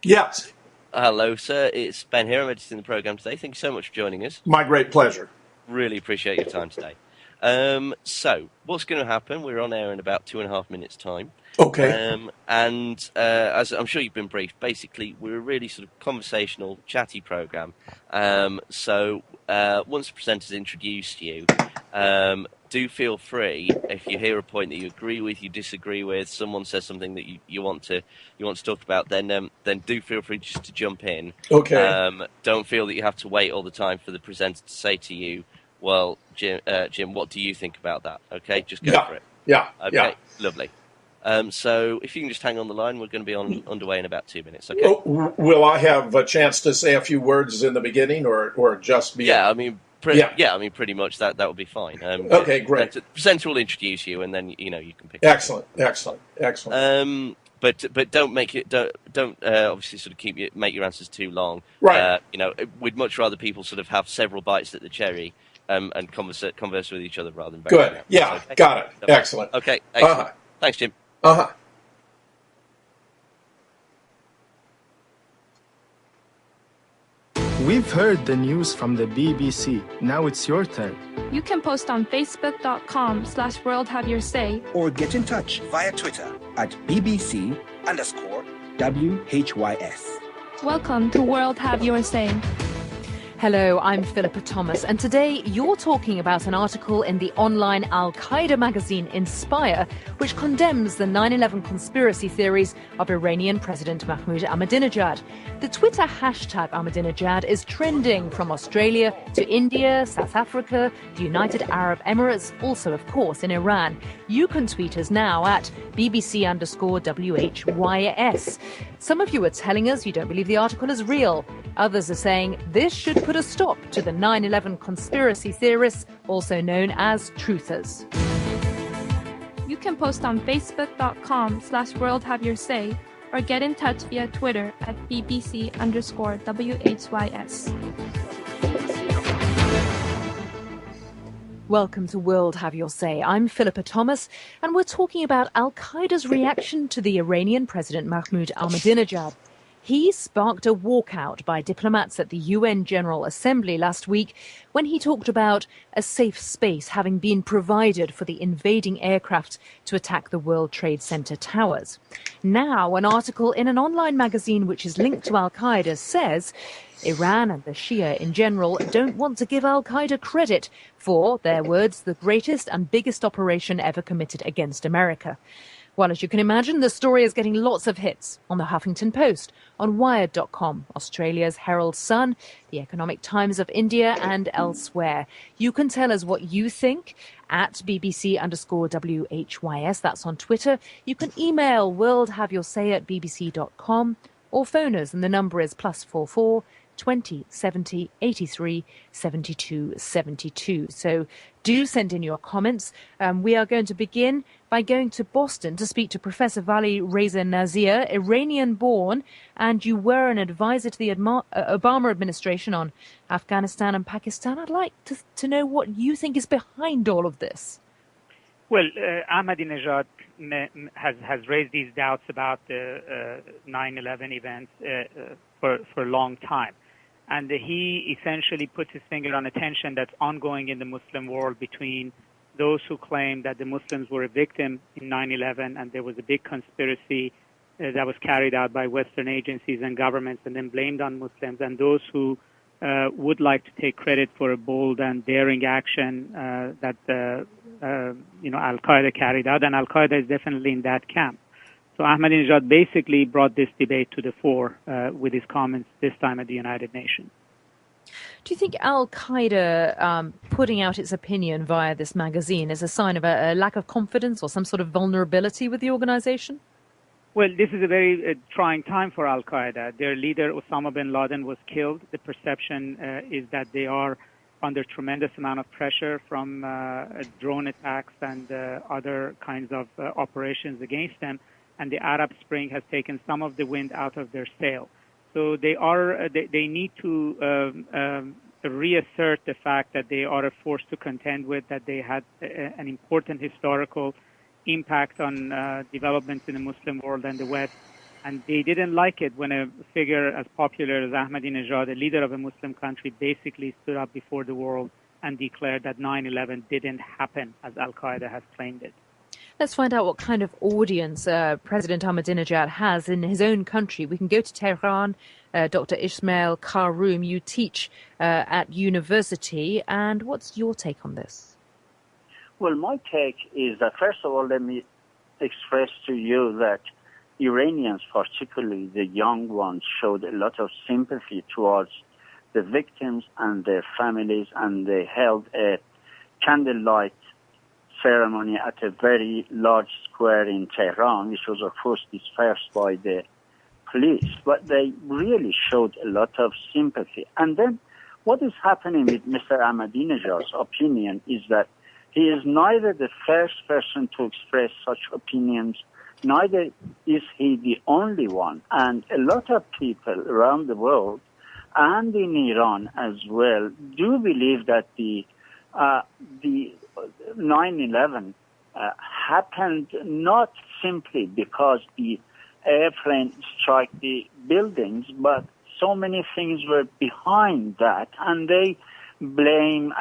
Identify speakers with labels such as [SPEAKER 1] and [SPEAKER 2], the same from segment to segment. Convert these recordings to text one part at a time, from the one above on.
[SPEAKER 1] Yes.
[SPEAKER 2] Hello, sir. It's Ben here. I'm editing the program today. Thank you so much for joining us.
[SPEAKER 1] My great pleasure.
[SPEAKER 2] Really appreciate your time today. So, what's going to happen? We're on air in about 2.5 minutes' time.
[SPEAKER 1] Okay.
[SPEAKER 2] As I'm sure you've been briefed, basically, we're a really sort of conversational, chatty program. Once the presenters introduce you, do feel free, if you hear a point that you agree with, you disagree with, someone says something that you want to talk about, then do feel free just to jump in.
[SPEAKER 1] Okay.
[SPEAKER 2] Don't feel that you have to wait all the time for the presenter to say to you, well, Jim, what do you think about that? Okay, just go for it.
[SPEAKER 1] Yeah.
[SPEAKER 2] Okay,
[SPEAKER 1] Yeah.
[SPEAKER 2] lovely. So if you can just hang on the line, we're going to be underway in about 2 minutes. Okay.
[SPEAKER 1] Will I have a chance to say a few words in the beginning, or just be?
[SPEAKER 2] Yeah, I mean, pretty much that would be fine.
[SPEAKER 1] Okay, great.
[SPEAKER 2] The presenter will introduce you, and then you can pick.
[SPEAKER 1] Excellent.
[SPEAKER 2] But don't make it don't obviously sort of make your answers too long.
[SPEAKER 1] Right.
[SPEAKER 2] We'd much rather people sort of have several bites at the cherry. And converse with each other rather than
[SPEAKER 1] good. Yeah,
[SPEAKER 2] okay?
[SPEAKER 1] Got it. Excellent.
[SPEAKER 2] Okay, excellent. Thanks, Jim.
[SPEAKER 3] We've heard the news from the BBC. Now it's your turn.
[SPEAKER 4] You can post on facebook.com/worldhaveyoursay
[SPEAKER 5] or get in touch via Twitter at BBC_WHYS.
[SPEAKER 4] Welcome to World Have Your Say.
[SPEAKER 6] Hello, I'm Philippa Thomas, and today you're talking about an article in the online Al-Qaeda magazine Inspire, which condemns the 9/11 conspiracy theories of Iranian President Mahmoud Ahmadinejad. The Twitter hashtag Ahmadinejad is trending from Australia to India, South Africa, the United Arab Emirates, also, of course, in Iran. You can tweet us now at BBC_WHYS. Some of you are telling us you don't believe the article is real. Others are saying this should put a stop to the 9/11 conspiracy theorists, also known as truthers.
[SPEAKER 4] You can post on facebook.com/worldhaveyoursay or get in touch via Twitter at BBC_WHYS.
[SPEAKER 6] Welcome to World Have Your Say. I'm Philippa Thomas, and we're talking about Al-Qaeda's reaction to the Iranian President Mahmoud Ahmadinejad. He sparked a walkout by diplomats at the UN General Assembly last week when he talked about a safe space having been provided for the invading aircraft to attack the World Trade Center towers. Now, an article in an online magazine which is linked to Al-Qaeda says Iran and the Shia in general don't want to give Al-Qaeda credit for, their words, the greatest and biggest operation ever committed against America. Well, as you can imagine, the story is getting lots of hits on the Huffington Post, on Wired.com, Australia's Herald Sun, the Economic Times of India, and elsewhere. You can tell us what you think at BBC_WHYS. That's on Twitter. You can email worldhaveyoursay@bbc.com or phone us, and the number is +44 20 70 83 72 72. So do send in your comments. We are going to begin by going to Boston to speak to Professor Vali Reza Nazir, Iranian-born, and you were an advisor to the Obama administration on Afghanistan and Pakistan. I'd like to know what you think is behind all of this.
[SPEAKER 7] Well, Ahmadinejad has raised these doubts about the 9/11 events for a long time. And he essentially puts his finger on a tension that's ongoing in the Muslim world between those who claim that the Muslims were a victim in 9/11 and there was a big conspiracy that was carried out by Western agencies and governments and then blamed on Muslims, and those who would like to take credit for a bold and daring action that Al-Qaeda carried out, and Al-Qaeda is definitely in that camp. So Ahmadinejad basically brought this debate to the fore with his comments this time at the United Nations.
[SPEAKER 6] Do you think Al-Qaeda putting out its opinion via this magazine is a sign of a lack of confidence or some sort of vulnerability with the organization?
[SPEAKER 7] Well, this is a very trying time for Al-Qaeda. Their leader, Osama bin Laden, was killed. The perception is that they are under tremendous amount of pressure from drone attacks and other kinds of operations against them. And the Arab Spring has taken some of the wind out of their sail. So they need to reassert the fact that they are a force to contend with, that they had an important historical impact on developments in the Muslim world and the West, And they didn't like it when a figure as popular as Ahmadinejad, the leader of a Muslim country, basically stood up before the world and declared that 9/11 didn't happen as Al-Qaeda has claimed it.
[SPEAKER 6] Let's find out what kind of audience President Ahmadinejad has in his own country. We can go to Tehran. Dr. Ismail Karoum, you teach at university, and what's your take on this?
[SPEAKER 8] Well, my take is that, first of all, let me express to you that Iranians, particularly the young ones, showed a lot of sympathy towards the victims and their families, and they held a candlelight ceremony at a very large square in Tehran, which was, of course, dispersed by the police. But they really showed a lot of sympathy. And then what is happening with Mr. Ahmadinejad's opinion is that he is neither the first person to express such opinions, neither is he the only one. And a lot of people around the world and in Iran as well do believe that the 9/11 happened not simply because the airplane struck the buildings, but so many things were behind that, and they blame,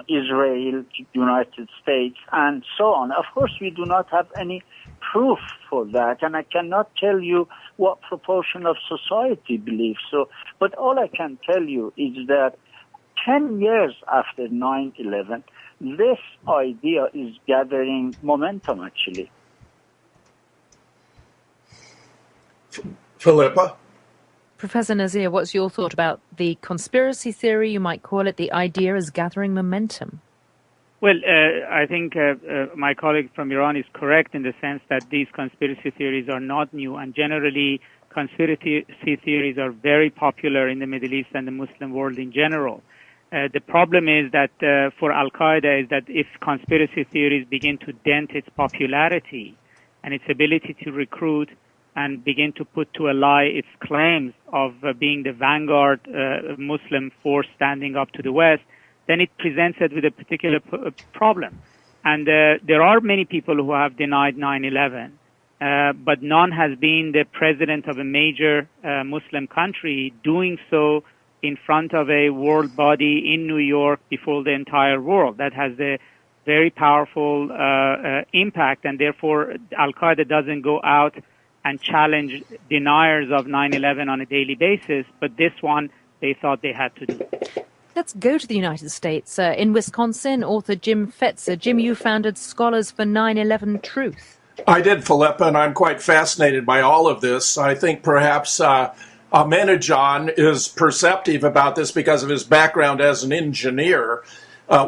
[SPEAKER 8] Israel, United States, and so on. Of course, we do not have any proof for that, and I cannot tell you what proportion of society believes so. But all I can tell you is that 10 years after 9/11, this idea is gathering momentum, actually.
[SPEAKER 1] Philippa?
[SPEAKER 6] Professor Nazir, what's your thought about the conspiracy theory, you might call it, the idea is gathering momentum?
[SPEAKER 7] Well, I think my colleague from Iran is correct in the sense that these conspiracy theories are not new, and generally conspiracy theories are very popular in the Middle East and the Muslim world in general. The problem is that for Al-Qaeda is that if conspiracy theories begin to dent its popularity and its ability to recruit and begin to put to a lie its claims of being the vanguard Muslim force standing up to the West, then it presents it with a particular problem. And there are many people who have denied 9/11, but none has been the president of a major Muslim country doing so in front of a world body in New York before the entire world. That has a very powerful impact, and therefore Al-Qaeda doesn't go out and challenge deniers of 9/11 on a daily basis, but this one they thought they had to do.
[SPEAKER 6] Let's go to the United States. In Wisconsin, author Jim Fetzer. Jim, you founded Scholars for 9/11 Truth.
[SPEAKER 1] I did, Philippa, and I'm quite fascinated by all of this. I think perhaps Ahmadinejad is perceptive about this because of his background as an engineer.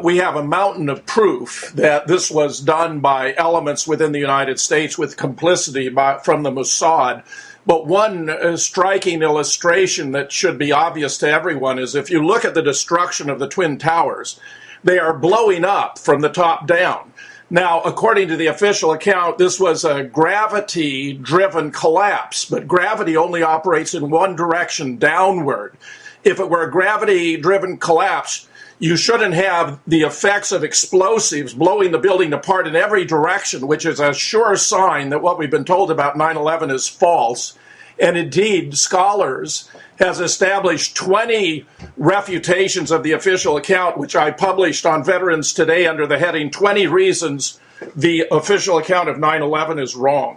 [SPEAKER 1] We have a mountain of proof that this was done by elements within the United States with complicity from the Mossad. But one striking illustration that should be obvious to everyone is if you look at the destruction of the Twin Towers, they are blowing up from the top down. Now, according to the official account, this was a gravity-driven collapse, but gravity only operates in one direction, downward. If it were a gravity-driven collapse, you shouldn't have the effects of explosives blowing the building apart in every direction, which is a sure sign that what we've been told about 9/11 is false. And indeed, Scholars has established 20 refutations of the official account, which I published on Veterans Today under the heading 20 Reasons the Official Account of 9/11 is Wrong.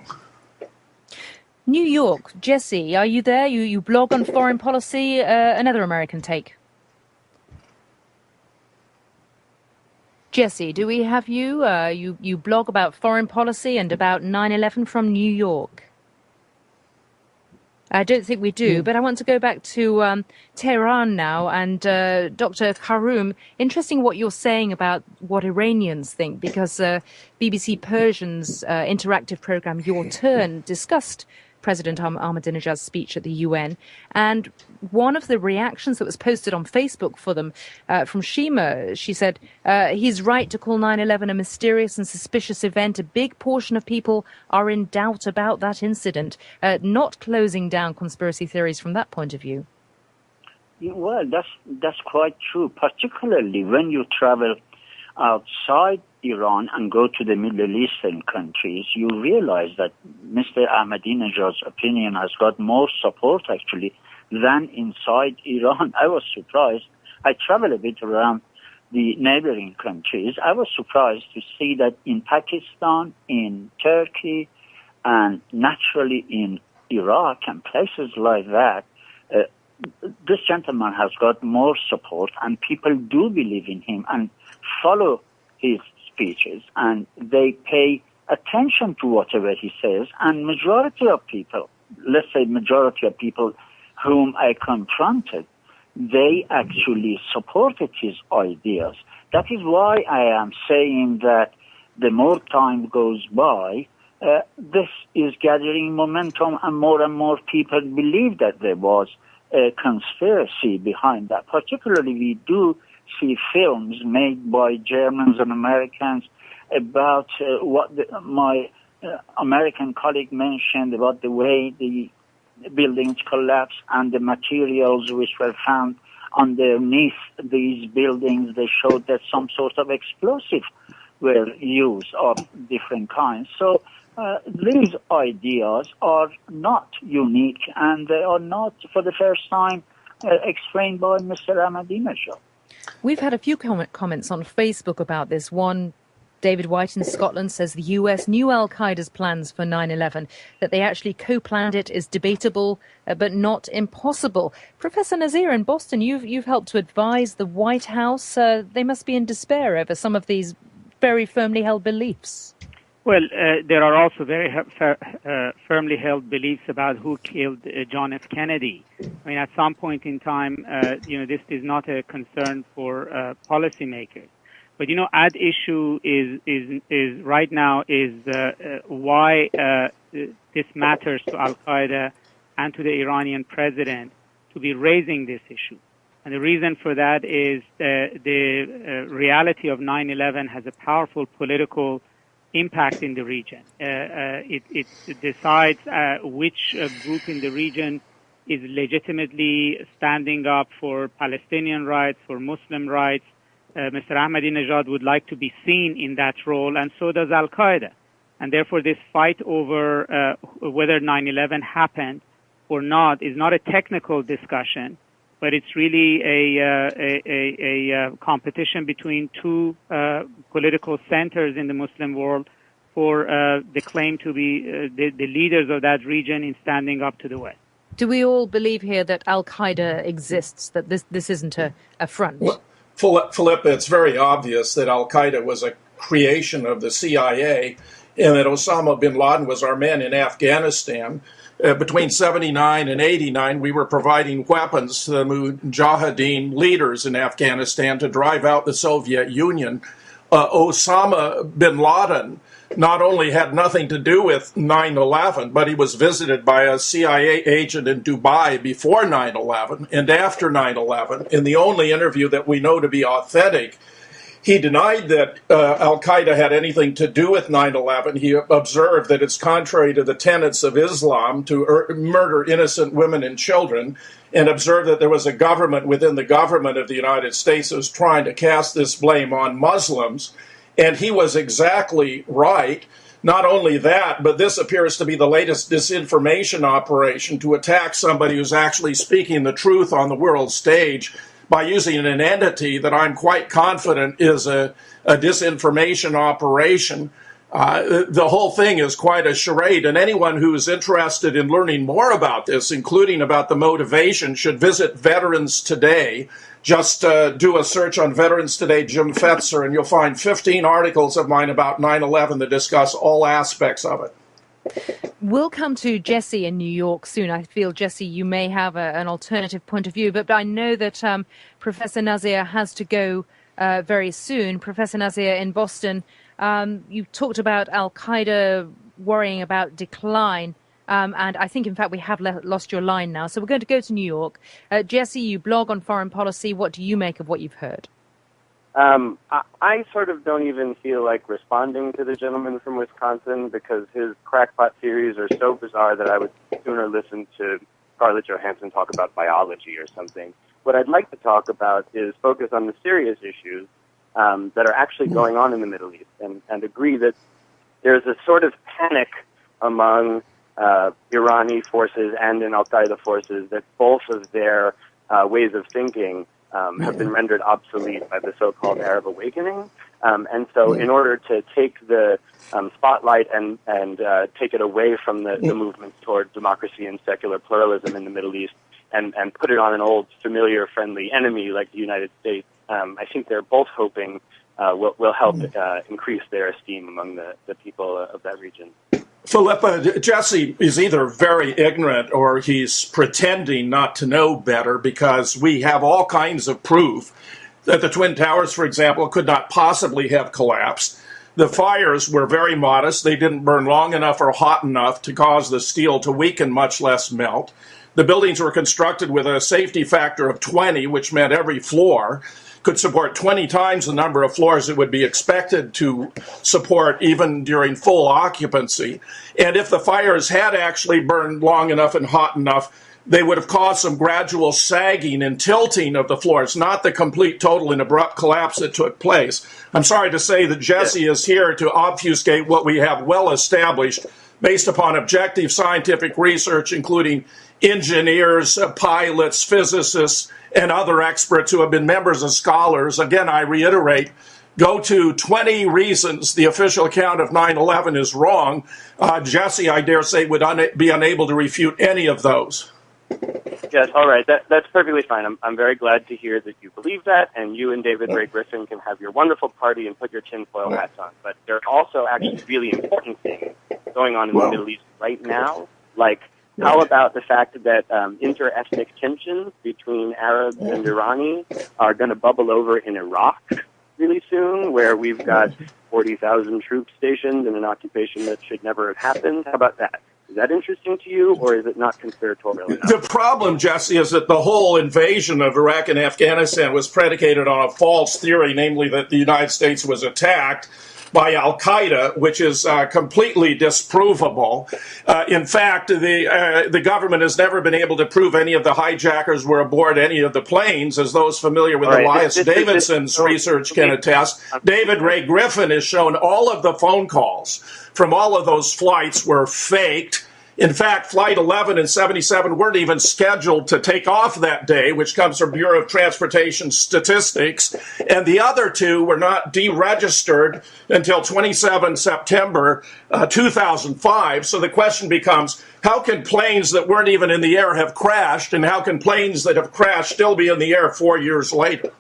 [SPEAKER 6] New York, Jesse, are you there? You blog on foreign policy, another American take. Jesse, do we have you? You blog about foreign policy and about 9/11 from New York. I don't think we do, but I want to go back to Tehran now. And Dr. Karoum, interesting what you're saying about what Iranians think, because BBC Persian's interactive program, Your Turn, discussed President Ahmadinejad's speech at the UN. And one of the reactions that was posted on Facebook for them from Shima, she said, he's right to call 9/11 a mysterious and suspicious event. A big portion of people are in doubt about that incident, not closing down conspiracy theories from that point of view.
[SPEAKER 8] Well, that's quite true, particularly when you travel outside Iran and go to the Middle Eastern countries, you realize that Mr. Ahmadinejad's opinion has got more support, actually, than inside Iran. I was surprised. I travel a bit around the neighboring countries. I was surprised to see that in Pakistan, in Turkey, and naturally in Iraq and places like that, this gentleman has got more support, and people do believe in him and follow his speeches, and they pay attention to whatever he says. And majority of people, let's say majority of people whom I confronted, they actually supported his ideas. That is why I am saying that the more time goes by, this is gathering momentum, and more people believe that there was a conspiracy behind that. Particularly, we do see films made by Germans and Americans about what my American colleague mentioned about the way the buildings collapsed and the materials which were found underneath these buildings. They showed that some sort of explosive were used of different kinds. So these ideas are not unique, and they are not, for the first time, explained by Mr. Ahmadinejad.
[SPEAKER 6] We've had a few comments on Facebook about this. One, David White in Scotland, says the US knew Al-Qaeda's plans for 9/11. That they actually co-planned it is debatable, but not impossible. Professor Nazir in Boston, you've helped to advise the White House. They must be in despair over some of these very firmly held beliefs.
[SPEAKER 7] Well, there are also very firmly held beliefs about who killed John F. Kennedy. I mean, at some point in time, this is not a concern for policymakers. But at issue is right now is why this matters to Al Qaeda and to the Iranian president to be raising this issue. And the reason for that is the reality of 9/11 has a powerful political impact in the region. It decides which group in the region is legitimately standing up for Palestinian rights, for Muslim rights. Mr. Ahmadinejad would like to be seen in that role, and so does Al-Qaeda. And therefore, this fight over whether 9/11 happened or not is not a technical discussion, but it's really a competition between two political centers in the Muslim world for the claim to be the leaders of that region in standing up to the West.
[SPEAKER 6] Do we all believe here that Al-Qaeda exists, that this isn't a front?
[SPEAKER 1] Well, Philippa, it's very obvious that Al-Qaeda was a creation of the CIA and that Osama bin Laden was our man in Afghanistan. Between 79 and 89, we were providing weapons to the Mujahideen leaders in Afghanistan to drive out the Soviet Union. Osama bin Laden not only had nothing to do with 9/11, but he was visited by a CIA agent in Dubai before 9/11 and after 9/11. In the only interview that we know to be authentic, he denied that Al-Qaeda had anything to do with 9/11. He observed that it's contrary to the tenets of Islam to murder innocent women and children, and observed that there was a government within the government of the United States that was trying to cast this blame on Muslims. And he was exactly right. Not only that, but this appears to be the latest disinformation operation to attack somebody who's actually speaking the truth on the world stage by using an entity that I'm quite confident is a disinformation operation. The whole thing is quite a charade, and anyone who is interested in learning more about this, including about the motivation, should visit Veterans Today. Just do a search on Veterans Today, Jim Fetzer, and you'll find 15 articles of mine about 9/11 that discuss all aspects of it.
[SPEAKER 6] We'll come to Jesse in New York soon. I feel, Jesse, you may have an alternative point of view, but I know that Professor Nazir has to go very soon. Professor Nazir in Boston, you talked about Al-Qaeda worrying about decline, and I think, in fact, we have lost your line now. So we're going to go to New York. Jesse, you blog on foreign policy. What do you make of what you've heard?
[SPEAKER 9] I sort of don't even feel like responding to the gentleman from Wisconsin because his crackpot theories are so bizarre that I would sooner listen to Scarlett Johansson talk about biology or something. What I'd like to talk about is focus on the serious issues that are actually going on in the Middle East, and agree that there's a sort of panic among Irani forces and in Al-Qaeda forces that both of their ways of thinking have been rendered obsolete by the so-called Arab awakening. And so in order to take the spotlight and take it away from the movements toward democracy and secular pluralism in the Middle East and put it on an old, familiar, friendly enemy like the United States, I think they're both hoping will help increase their esteem among the people of that region.
[SPEAKER 1] Philippa, Jesse is either very ignorant or he's pretending not to know better, because we have all kinds of proof that the Twin Towers, for example, could not possibly have collapsed. The fires were very modest. They didn't burn long enough or hot enough to cause the steel to weaken, much less melt. The buildings were constructed with a safety factor of 20, which meant every floor could support 20 times the number of floors it would be expected to support even during full occupancy. And if the fires had actually burned long enough and hot enough, they would have caused some gradual sagging and tilting of the floors, not the complete, total, and abrupt collapse that took place. I'm sorry to say that Jesse is here to obfuscate what we have well established based upon objective scientific research, including engineers, pilots, physicists, and other experts who have been members of scholars. Again, I reiterate, go to 20 reasons the official account of 9/11 is wrong. Jesse, I dare say, would be unable to refute any of those.
[SPEAKER 9] Yes, all right. That's perfectly fine. I'm very glad to hear that you believe that, and you and David Ray Griffin can have your wonderful party and put your tinfoil hats on. But there are also actually really important things going on in the Middle East right now, like how about the fact that inter-ethnic tensions between Arabs and Irani are going to bubble over in Iraq really soon, where we've got 40,000 troops stationed in an occupation that should never have happened? How about that? Is that interesting to you, or is it not conspiratorial enough?
[SPEAKER 1] The problem, Jesse, is that the whole invasion of Iraq and Afghanistan was predicated on a false theory, namely that the United States was attacked by Al-Qaeda, which is completely disprovable. In fact, the government has never been able to prove any of the hijackers were aboard any of the planes, as those familiar with Elias Davidson's research can attest. David Ray Griffin has shown all of the phone calls from all of those flights were faked. In fact, Flight 11 and 77 weren't even scheduled to take off that day, which comes from Bureau of Transportation statistics. And the other two were not deregistered until 27 September 2005. So the question becomes, how can planes that weren't even in the air have crashed? And how can planes that have crashed still be in the air 4 years later?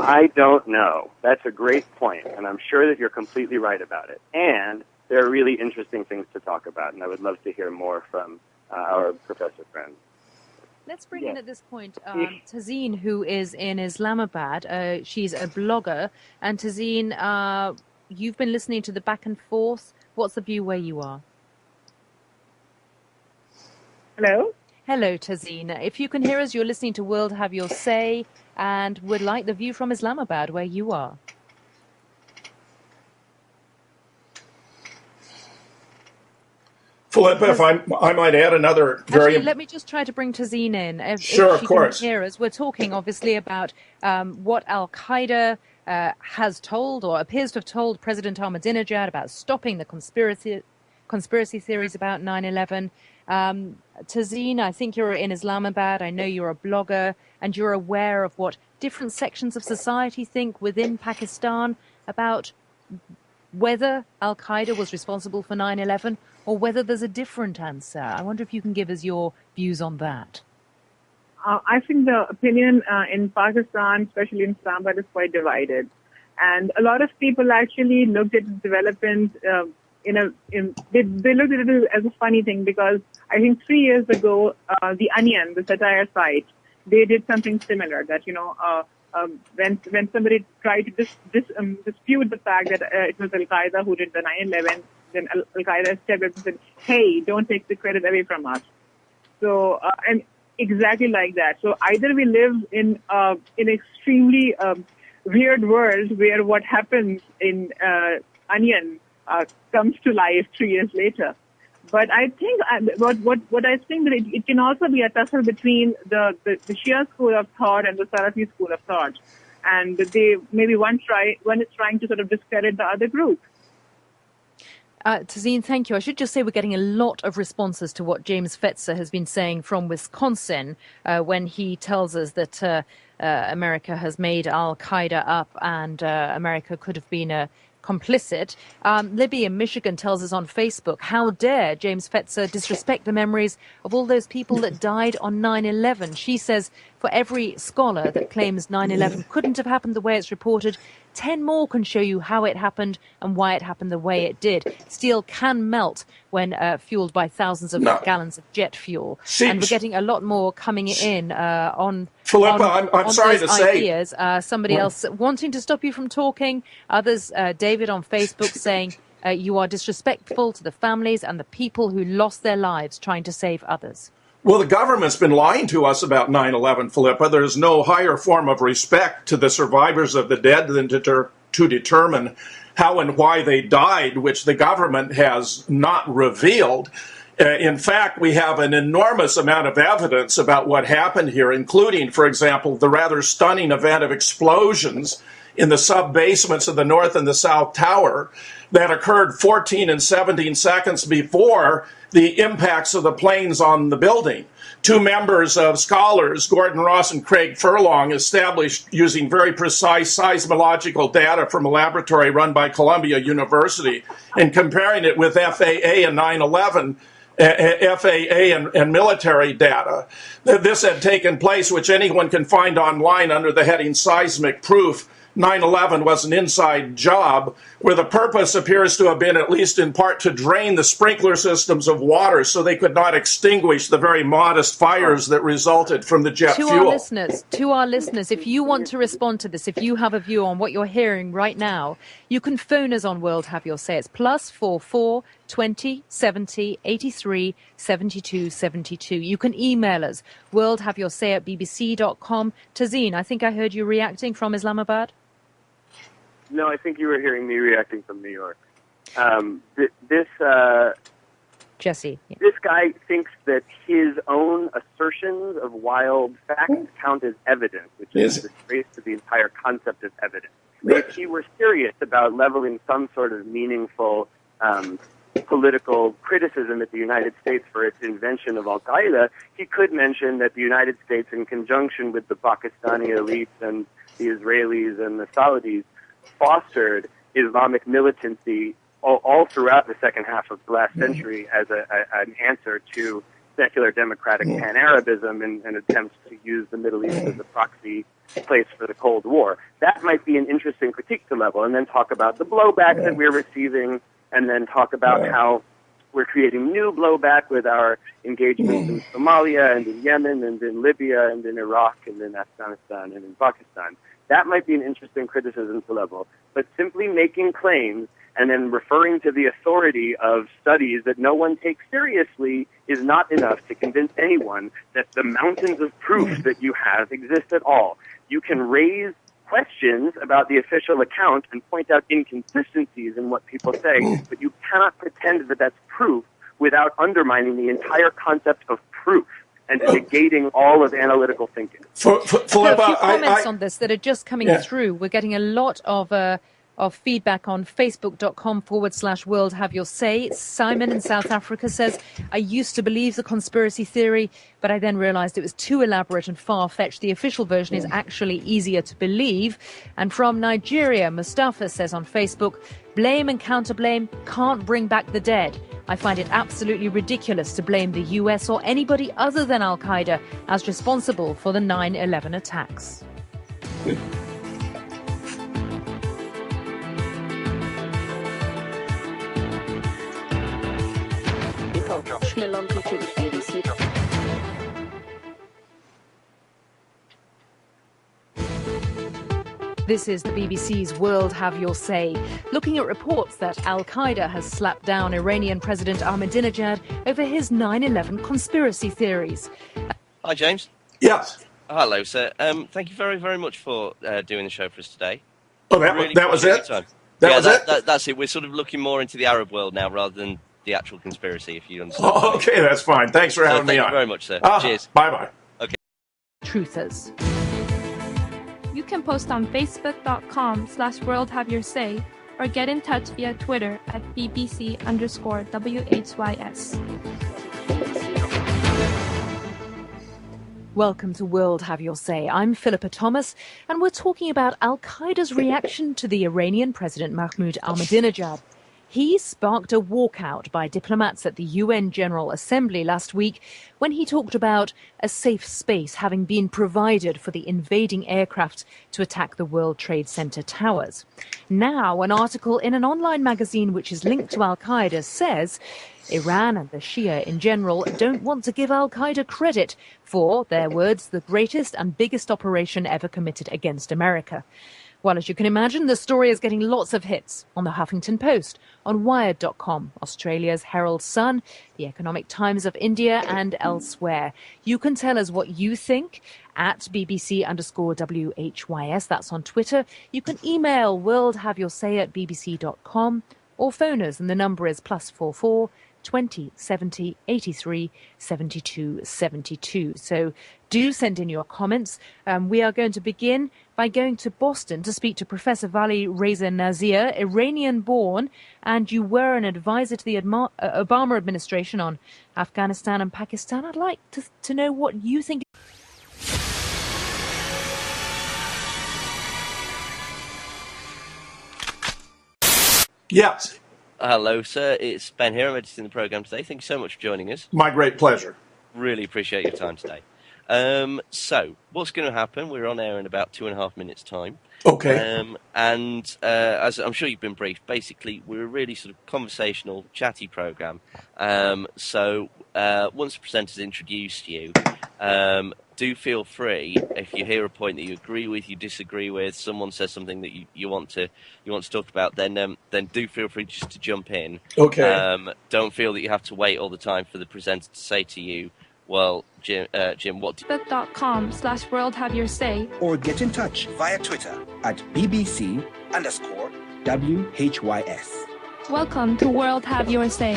[SPEAKER 9] I don't know. That's a great point, and I'm sure that you're completely right about it. And there are really interesting things to talk about, and I would love to hear more from our professor friends.
[SPEAKER 6] Let's bring in at this point Tazeen, who is in Islamabad. She's a blogger. And Tazeen, you've been listening to the back and forth. What's the view where you are?
[SPEAKER 10] Hello?
[SPEAKER 6] Hello, Tazeen. If you can hear us, you're listening to World Have Your Say, and would like the view from Islamabad, where you are.
[SPEAKER 1] Philippa, if I might add another very...
[SPEAKER 6] Actually, let me just try to bring Tazeen in.
[SPEAKER 1] Sure,
[SPEAKER 6] of
[SPEAKER 1] course.
[SPEAKER 6] Can hear us. We're talking, obviously, about what Al-Qaeda has told, or appears to have told, President Ahmadinejad about stopping the conspiracy theories about 9/11. Tazeen, I think you're in Islamabad. I know you're a blogger, and you're aware of what different sections of society think within Pakistan about whether Al-Qaeda was responsible for 9/11 or whether there's a different answer. I wonder if you can give us your views on that.
[SPEAKER 10] I think the opinion in Pakistan, especially in Islamabad, is quite divided. And a lot of people actually looked at the development they looked at it as a funny thing, because I think 3 years ago, The Onion, the satire site, they did something similar, that, when somebody tried to dispute the fact that it was Al-Qaeda who did the 9/11, then Al-Qaeda stepped up and said, hey, don't take the credit away from us. So, and exactly like that. So either we live in an extremely weird world where what happens in Onion comes to life 3 years later. But I think what I think that it can also be a tussle between the Shia school of thought and the Salafi school of thought. and maybe one is trying to sort of discredit the other group.
[SPEAKER 6] Tazeen, thank you. I should just say we're getting a lot of responses to what James Fetzer has been saying from Wisconsin when he tells us that America has made Al-Qaeda up and America could have been complicit. Libby in Michigan tells us on Facebook, how dare James Fetzer disrespect the memories of all those people that died on 9/11. She says, for every scholar that claims 9/11 couldn't have happened the way it's reported, 10 more can show you how it happened and why it happened the way it did. Steel can melt when fueled by thousands of gallons of jet fuel. And we're getting a lot more coming in on
[SPEAKER 1] Philippa, I'm sorry to
[SPEAKER 6] ideas. Somebody else wanting to stop you from talking. Others, David on Facebook saying you are disrespectful to the families and the people who lost their lives trying to save others.
[SPEAKER 1] Well, the government's been lying to us about 9/11, Philippa. There's no higher form of respect to the survivors of the dead than to determine how and why they died, which the government has not revealed. In fact, we have an enormous amount of evidence about what happened here, including, for example, the rather stunning event of explosions in the sub-basements of the North and the South Tower that occurred 14 and 17 seconds before the impacts of the planes on the building. Two members of scholars, Gordon Ross and Craig Furlong, established using very precise seismological data from a laboratory run by Columbia University and comparing it with FAA and 9/11, FAA and military data. This had taken place, which anyone can find online under the heading Seismic Proof. 9/11 was an inside job where the purpose appears to have been, at least in part, to drain the sprinkler systems of water so they could not extinguish the very modest fires that resulted from the jet fuel.
[SPEAKER 6] To our listeners, if you want to respond to this, if you have a view on what you're hearing right now, you can phone us on World Have Your Say. It's +44 20 70 83 72 72. You can email us, worldhaveyoursay@bbc.com. Tazeen, I think I heard you reacting from Islamabad.
[SPEAKER 9] No, I think you were hearing me reacting from New York.
[SPEAKER 6] Jesse. Yeah.
[SPEAKER 9] This guy thinks that his own assertions of wild facts count as evidence, which is a disgrace to the entire concept of evidence. If he were serious about leveling some sort of meaningful political criticism at the United States for its invention of Al-Qaeda, he could mention that the United States, in conjunction with the Pakistani elites and the Israelis and the Saudis, fostered Islamic militancy all throughout the second half of the last century as an answer to secular democratic pan-Arabism and attempts to use the Middle East as a proxy place for the Cold War. That might be an interesting critique to level, and then talk about the blowback that we're receiving, and then talk about how we're creating new blowback with our engagements in Somalia and in Yemen and in Libya and in Iraq and in Afghanistan and in Pakistan. That might be an interesting criticism to level. But simply making claims and then referring to the authority of studies that no one takes seriously is not enough to convince anyone that the mountains of proof that you have exist at all. You can raise questions about the official account and point out inconsistencies in what people say, but you cannot pretend that that's proof without undermining the entire concept of proof and negating all of analytical thinking.
[SPEAKER 6] Philippa, a few comments on this that are just coming through. We're getting a lot of feedback on facebook.com/World Have Your Say. Simon in South Africa says, I used to believe the conspiracy theory, but I then realized it was too elaborate and far-fetched. The official version is actually easier to believe. And from Nigeria, Mustafa says on Facebook, blame and counterblame can't bring back the dead. I find it absolutely ridiculous to blame the US or anybody other than Al-Qaeda as responsible for the 9/11 attacks. This is the BBC's World Have Your Say, looking at reports that Al-Qaeda has slapped down Iranian President Ahmadinejad over his 9/11 conspiracy theories.
[SPEAKER 2] Hi, James.
[SPEAKER 1] Yes.
[SPEAKER 2] Hello, sir. Thank you very, very much for doing the show for us today.
[SPEAKER 1] Oh, that was it?
[SPEAKER 2] That's it. We're sort of looking more into the Arab world now rather than the actual conspiracy, if you understand.
[SPEAKER 1] Oh, okay, that's fine. Thanks for having me on.
[SPEAKER 2] Thank you very much, sir. Cheers.
[SPEAKER 1] Bye-bye.
[SPEAKER 2] Okay.
[SPEAKER 6] Truthers.
[SPEAKER 4] You can post on facebook.com/worldhaveyoursay or get in touch via Twitter at BBC_WHYS.
[SPEAKER 6] Welcome to World Have Your Say. I'm Philippa Thomas, and we're talking about Al-Qaeda's reaction to the Iranian President Mahmoud Ahmadinejad. He sparked a walkout by diplomats at the UN General Assembly last week when he talked about a safe space having been provided for the invading aircraft to attack the World Trade Center towers. Now, an article in an online magazine which is linked to Al-Qaeda says Iran and the Shia in general don't want to give Al-Qaeda credit for, their words, the greatest and biggest operation ever committed against America. Well, as you can imagine, the story is getting lots of hits on the Huffington Post, on Wired.com, Australia's Herald Sun, the Economic Times of India, and elsewhere. You can tell us what you think at BBC_WHYS. That's on Twitter. You can email worldhaveyoursay@bbc.com or phone us, and the number is +44 20 70 83 72 72. So do send in your comments. We are going to begin by going to Boston to speak to Professor Vali Reza Nazir, Iranian-born, and you were an advisor to the Obama administration on Afghanistan and Pakistan. I'd like to know what you think.
[SPEAKER 1] Yes.
[SPEAKER 2] Hello, sir. It's Ben here. I'm editing the programme today. Thank you so much for joining us.
[SPEAKER 1] My great pleasure.
[SPEAKER 2] Really appreciate your time today. So, what's going to happen? We're on air in about 2.5 minutes' time.
[SPEAKER 1] Okay.
[SPEAKER 2] As I'm sure you've been briefed, basically, we're a really sort of conversational, chatty programme. So, once the presenter's introduced you, do feel free, if you hear a point that you agree with, you disagree with, someone says something that you want to talk about, then do feel free just to jump in.
[SPEAKER 1] Okay.
[SPEAKER 2] Don't feel that you have to wait all the time for the presenter to say to you, well, Jim, what do
[SPEAKER 4] facebook.com/worldhaveyoursay
[SPEAKER 5] Or get in touch via Twitter at BBC_WHYS.
[SPEAKER 4] Welcome to World Have Your Say.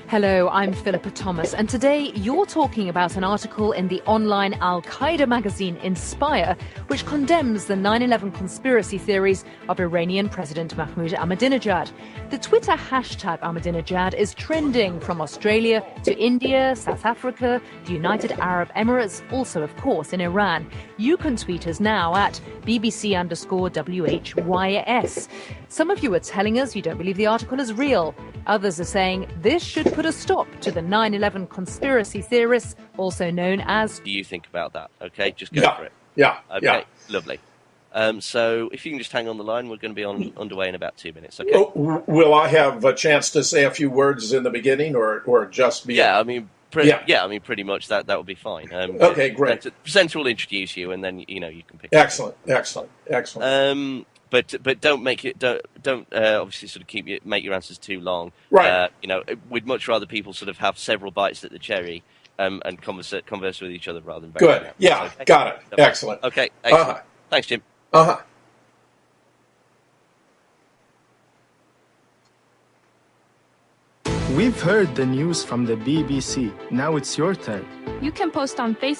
[SPEAKER 6] Hello, I'm Philippa Thomas, and today you're talking about an article in the online Al-Qaeda magazine Inspire, which condemns the 9/11 conspiracy theories of Iranian President Mahmoud Ahmadinejad. The Twitter hashtag Ahmadinejad is trending from Australia to India, South Africa, the United Arab Emirates, also, of course, in Iran. You can tweet us now at BBC_WHYS. Some of you are telling us you don't believe the article is real. Others are saying this should put a stop to the 9/11 conspiracy theorists, also known as...
[SPEAKER 2] you think about that? Okay, just go for it.
[SPEAKER 1] Yeah.
[SPEAKER 2] Okay,
[SPEAKER 1] Yeah.
[SPEAKER 2] lovely. So if you can just hang on the line, we're going to be underway in about 2 minutes. Okay.
[SPEAKER 1] Will I have a chance to say a few words in the beginning, or just be?
[SPEAKER 2] Yeah, I mean, pretty much that would be fine.
[SPEAKER 1] Okay, great.
[SPEAKER 2] The presenter will introduce you, and then you can pick.
[SPEAKER 1] Excellent.
[SPEAKER 2] But don't make it. Don't obviously sort of make your answers too long.
[SPEAKER 1] Right.
[SPEAKER 2] We'd much rather people sort of have several bites at the cherry, and converse with each other rather than.
[SPEAKER 1] Good. Yeah.
[SPEAKER 2] Okay?
[SPEAKER 1] Got it. Excellent.
[SPEAKER 2] Okay. Excellent. Thanks, Jim.
[SPEAKER 3] We've heard the news from the BBC. Now it's your turn.
[SPEAKER 4] You can post on Facebook.